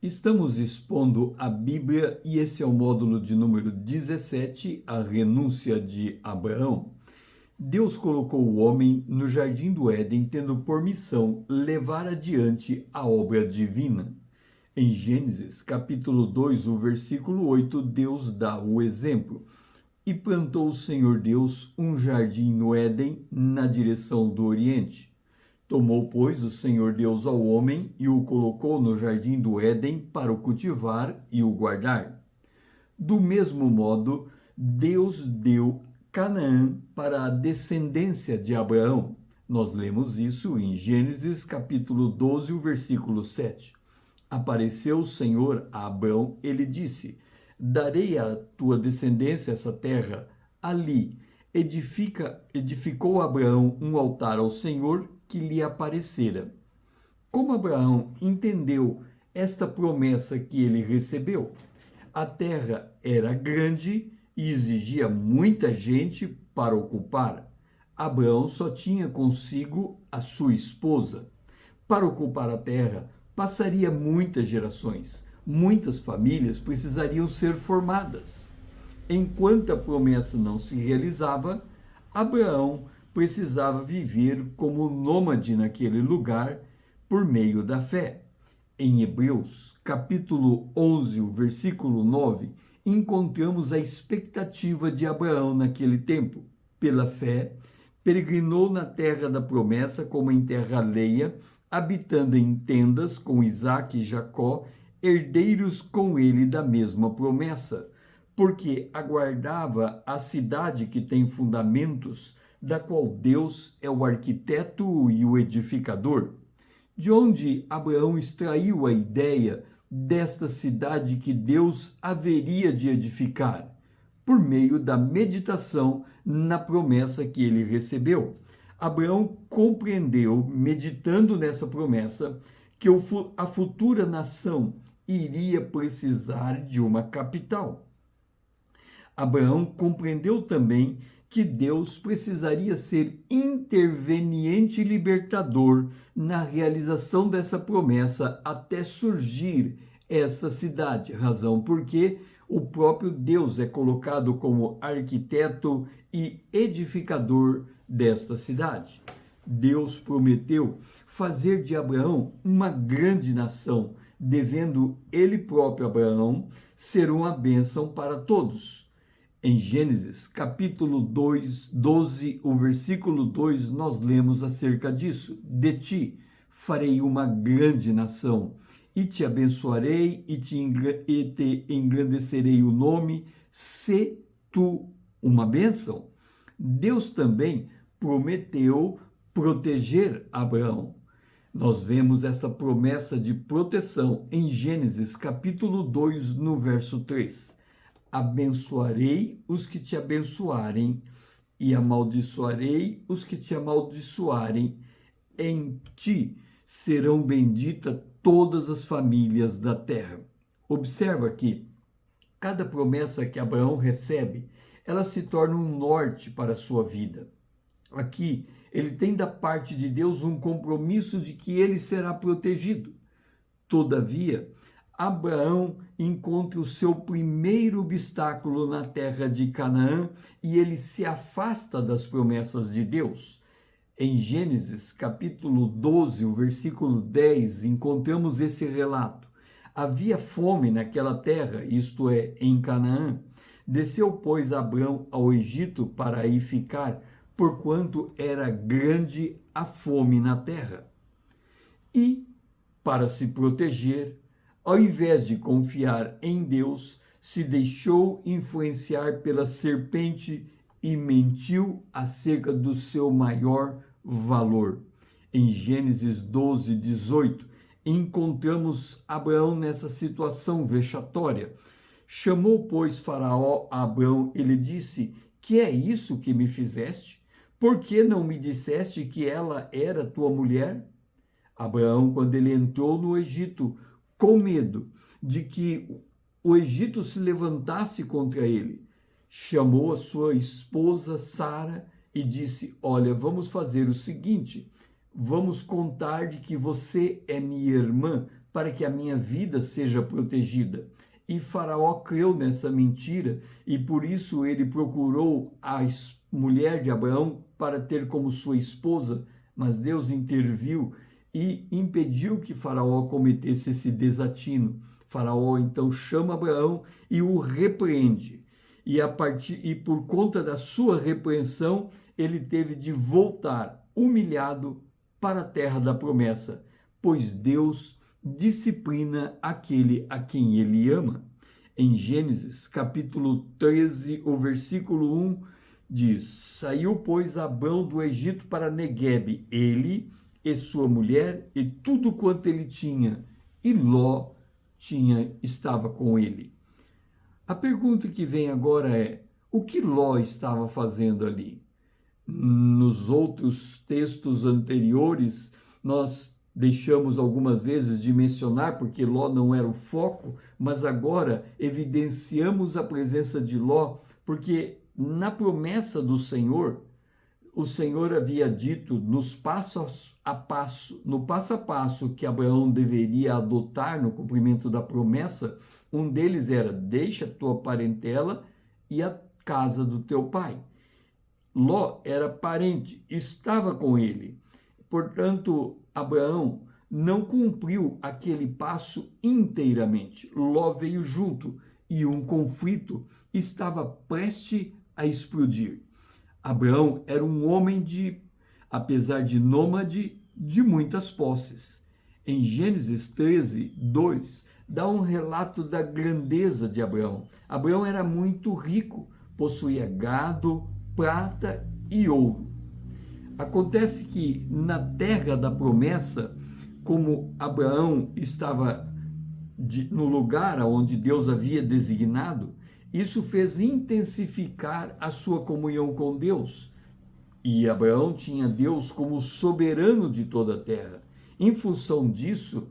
Estamos expondo a Bíblia e esse é o módulo de número 17, a renúncia de Abraão. Deus colocou o homem no jardim do Éden, tendo por missão levar adiante a obra divina. Em Gênesis, capítulo 2, o versículo 8, Deus dá o exemplo. E plantou o Senhor Deus um jardim no Éden, na direção do Oriente. Tomou, pois, o Senhor Deus ao homem e o colocou no jardim do Éden para o cultivar e o guardar. Do mesmo modo, Deus deu Canaã para a descendência de Abraão. Nós lemos isso em Gênesis capítulo 12, o versículo 7. Apareceu o Senhor a Abraão, ele disse: darei à tua descendência essa terra. Ali edificou Abraão um altar ao Senhor que lhe aparecera. Como Abraão entendeu esta promessa que ele recebeu? A terra era grande e exigia muita gente para ocupar. Abraão só tinha consigo a sua esposa. Para ocupar a terra, passaria muitas gerações. Muitas famílias precisariam ser formadas. Enquanto a promessa não se realizava, Abraão precisava viver como nômade naquele lugar por meio da fé. Em Hebreus, capítulo 11, o versículo 9, encontramos a expectativa de Abraão naquele tempo. Pela fé, peregrinou na terra da promessa como em terra alheia, habitando em tendas com Isaque e Jacó, herdeiros com ele da mesma promessa, porque aguardava a cidade que tem fundamentos, da qual Deus é o arquiteto e o edificador. De onde Abraão extraiu a ideia desta cidade que Deus haveria de edificar? Por meio da meditação na promessa que ele recebeu. Abraão compreendeu, meditando nessa promessa, que a futura nação iria precisar de uma capital. Abraão compreendeu também que Deus precisaria ser interveniente e libertador na realização dessa promessa até surgir essa cidade, razão porque o próprio Deus é colocado como arquiteto e edificador desta cidade. Deus prometeu fazer de Abraão uma grande nação, devendo ele próprio, Abraão, ser uma bênção para todos. Em Gênesis, capítulo 2, 12, o versículo 2, nós lemos acerca disso. De ti farei uma grande nação, e te abençoarei, e te engrandecerei o nome, se tu uma bênção. Deus também prometeu proteger Abraão. Nós vemos esta promessa de proteção em Gênesis, capítulo 2, no verso 3. Abençoarei os que te abençoarem e amaldiçoarei os que te amaldiçoarem. Em ti serão benditas todas as famílias da terra. Observa que cada promessa que Abraão recebe, ela se torna um norte para a sua vida. Aqui, ele tem da parte de Deus um compromisso de que ele será protegido. Todavia, Abraão encontra o seu primeiro obstáculo na terra de Canaã e ele se afasta das promessas de Deus. Em Gênesis, capítulo 12, o versículo 10, encontramos esse relato. Havia fome naquela terra, isto é, em Canaã. Desceu, pois, Abraão ao Egito para aí ficar, porquanto era grande a fome na terra. E, para se proteger, ao invés de confiar em Deus, se deixou influenciar pela serpente e mentiu acerca do seu maior valor. Em Gênesis 12, 18, encontramos Abraão nessa situação vexatória. Chamou, pois, Faraó a Abraão e lhe disse: que é isso que me fizeste? Por que não me disseste que ela era tua mulher? Abraão, quando ele entrou no Egito, com medo de que o Egito se levantasse contra ele, chamou a sua esposa Sara e disse: olha, vamos fazer o seguinte, vamos contar de que você é minha irmã, para que a minha vida seja protegida. E Faraó creu nessa mentira e por isso ele procurou a mulher de Abraão para ter como sua esposa, mas Deus interviu e impediu que Faraó cometesse esse desatino. Faraó então chama Abraão e o repreende. E por conta da sua repreensão, ele teve de voltar humilhado para a terra da promessa, pois Deus disciplina aquele a quem ele ama. Em Gênesis, capítulo 13, o versículo 1 diz: Saiu, pois, Abrão do Egito para Neguebe, ele e sua mulher e tudo quanto ele tinha, e Ló estava com ele. A pergunta que vem agora é: o que Ló estava fazendo ali? Nos outros textos anteriores, nós deixamos algumas vezes de mencionar, porque Ló não era o foco, mas agora evidenciamos a presença de Ló, porque na promessa do Senhor, o Senhor havia dito no passo a passo que Abraão deveria adotar no cumprimento da promessa, um deles era: deixa a tua parentela e a casa do teu pai. Ló era parente, estava com ele. Portanto, Abraão não cumpriu aquele passo inteiramente. Ló veio junto e um conflito estava prestes a explodir. Abraão era um homem apesar de nômade, de muitas posses. Em Gênesis 13, 2, dá um relato da grandeza de Abraão. Abraão era muito rico, possuía gado, prata e ouro. Acontece que na terra da promessa, como Abraão estava no lugar onde Deus havia designado, isso fez intensificar a sua comunhão com Deus. E Abraão tinha Deus como soberano de toda a terra. Em função disso,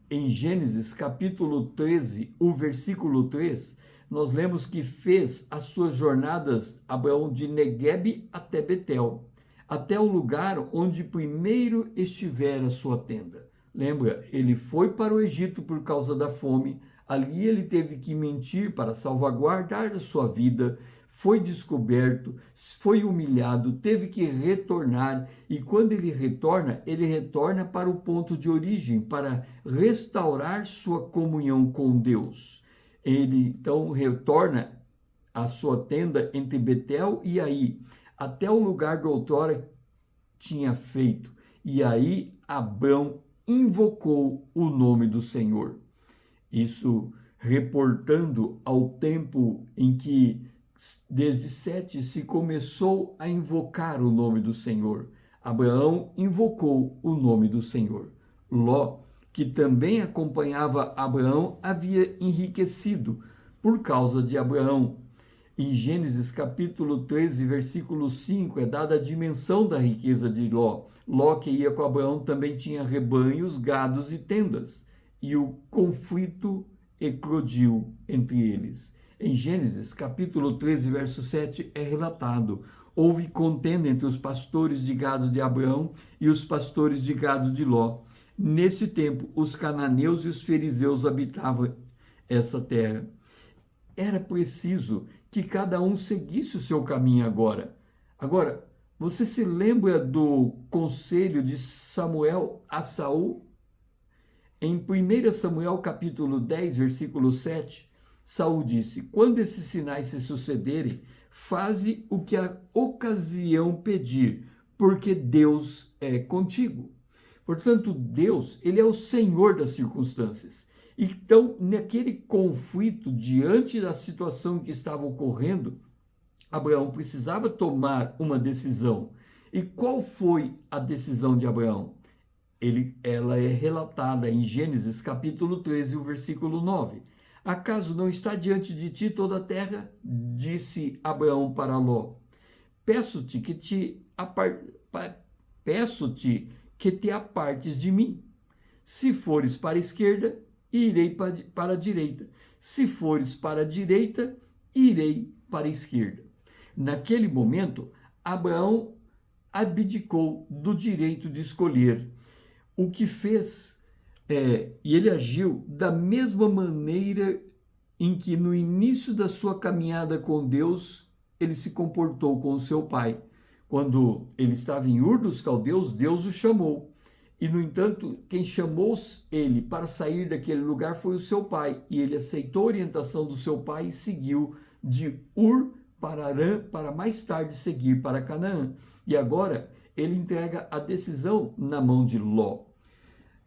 em Gênesis capítulo 13, o versículo 3, nós lemos que fez as suas jornadas, Abraão, de Neguebe até Betel, até o lugar onde primeiro estivera a sua tenda. Lembra, ele foi para o Egito por causa da fome, ali ele teve que mentir para salvaguardar a sua vida, foi descoberto, foi humilhado, teve que retornar, e quando ele retorna para o ponto de origem, para restaurar sua comunhão com Deus. Ele então retorna à sua tenda entre Betel e Aí, até o lugar que outrora tinha feito. E aí Abrão invocou o nome do Senhor. Isso reportando ao tempo em que, desde Sete, se começou a invocar o nome do Senhor. Abraão invocou o nome do Senhor. Ló, que também acompanhava Abraão, havia enriquecido por causa de Abraão. Em Gênesis capítulo 13, versículo 5, é dada a dimensão da riqueza de Ló. Ló, que ia com Abraão, também tinha rebanhos, gados e tendas. E o conflito eclodiu entre eles. Em Gênesis capítulo 13, verso 7, é relatado: houve contenda entre os pastores de gado de Abraão e os pastores de gado de Ló. Nesse tempo, os cananeus e os fariseus habitavam essa terra. Era preciso que cada um seguisse o seu caminho agora. Agora, você se lembra do conselho de Samuel a Saul? Em 1 Samuel capítulo 10, versículo 7, Saul disse: quando esses sinais se sucederem, faze o que a ocasião pedir, porque Deus é contigo. Portanto, Deus, ele é o Senhor das circunstâncias. Então, naquele conflito, diante da situação que estava ocorrendo, Abraão precisava tomar uma decisão. E qual foi a decisão de Abraão? Ela é relatada em Gênesis capítulo 13, o versículo 9. Acaso não está diante de ti toda a terra? Disse Abraão para Ló: peço-te que te apartes de mim. Se fores para a esquerda, irei para a direita. Se fores para a direita, irei para a esquerda. Naquele momento, Abraão abdicou do direito de escolher, o que fez E ele agiu da mesma maneira em que no início da sua caminhada com Deus, ele se comportou com o seu pai. Quando ele estava em Ur dos Caldeus, Deus o chamou. E, no entanto, quem chamou ele para sair daquele lugar foi o seu pai. E ele aceitou a orientação do seu pai e seguiu de Ur para Arã, para mais tarde seguir para Canaã. E agora ele entrega a decisão na mão de Ló.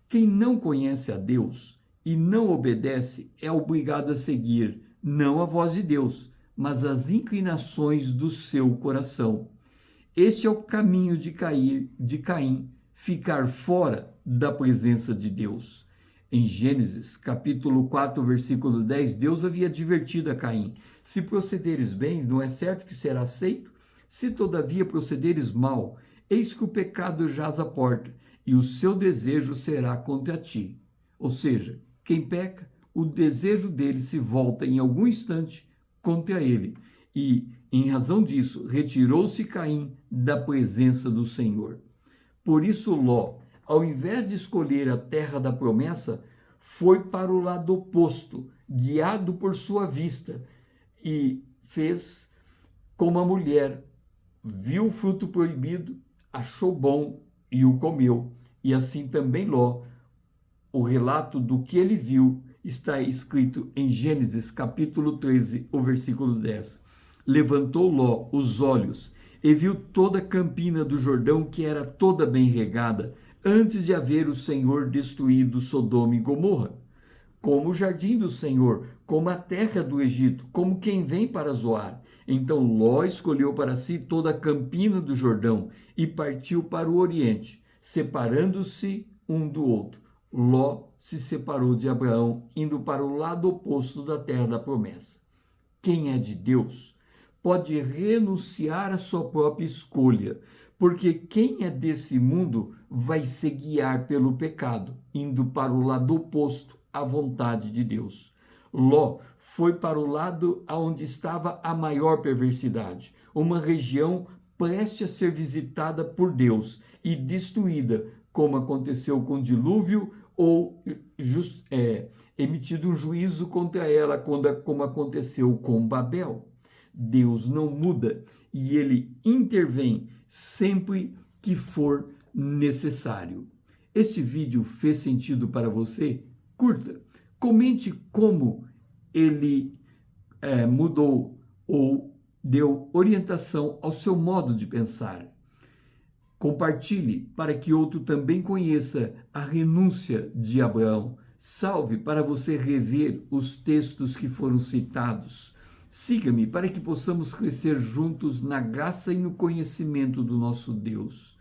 Quem não conhece a Deus e não obedece é obrigado a seguir não a voz de Deus, mas as inclinações do seu coração. Este é o caminho de Caim, ficar fora da presença de Deus. Em Gênesis, capítulo 4, versículo 10, Deus havia advertido a Caim: se procederes bem, não é certo que será aceito? Se todavia procederes mal, eis que o pecado jaz à porta, e o seu desejo será contra ti. Ou seja, quem peca, o desejo dele se volta em algum instante contra ele. E, em razão disso, retirou-se Caim da presença do Senhor. Por isso, Ló, ao invés de escolher a terra da promessa, foi para o lado oposto, guiado por sua vista, e fez como a mulher, viu o fruto proibido, achou bom e o comeu. E assim também Ló, o relato do que ele viu está escrito em Gênesis capítulo 13, o versículo 10. Levantou Ló os olhos e viu toda a campina do Jordão, que era toda bem regada, antes de haver o Senhor destruído Sodoma e Gomorra. Como o jardim do Senhor, como a terra do Egito, como quem vem para Zoar. Então Ló escolheu para si toda a campina do Jordão e partiu para o oriente, separando-se um do outro. Ló se separou de Abraão, indo para o lado oposto da terra da promessa. Quem é de Deus pode renunciar à sua própria escolha, porque quem é desse mundo vai se guiar pelo pecado, indo para o lado oposto à vontade de Deus. Ló foi para o lado onde estava a maior perversidade, uma região prestes a ser visitada por Deus e destruída, como aconteceu com o dilúvio, ou emitido um juízo contra ela, como aconteceu com Babel. Deus não muda e ele intervém sempre que for necessário. Este vídeo fez sentido para você? Curta, comente como ele mudou ou deu orientação ao seu modo de pensar. Compartilhe para que outro também conheça a renúncia de Abraão. Salve para você rever os textos que foram citados. Siga-me para que possamos crescer juntos na graça e no conhecimento do nosso Deus.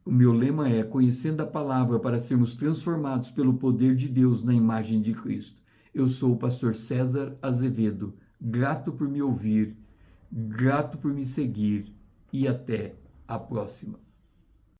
O meu lema é: conhecendo a palavra para sermos transformados pelo poder de Deus na imagem de Cristo. Eu sou o pastor César Azevedo, grato por me ouvir, grato por me seguir e até a próxima.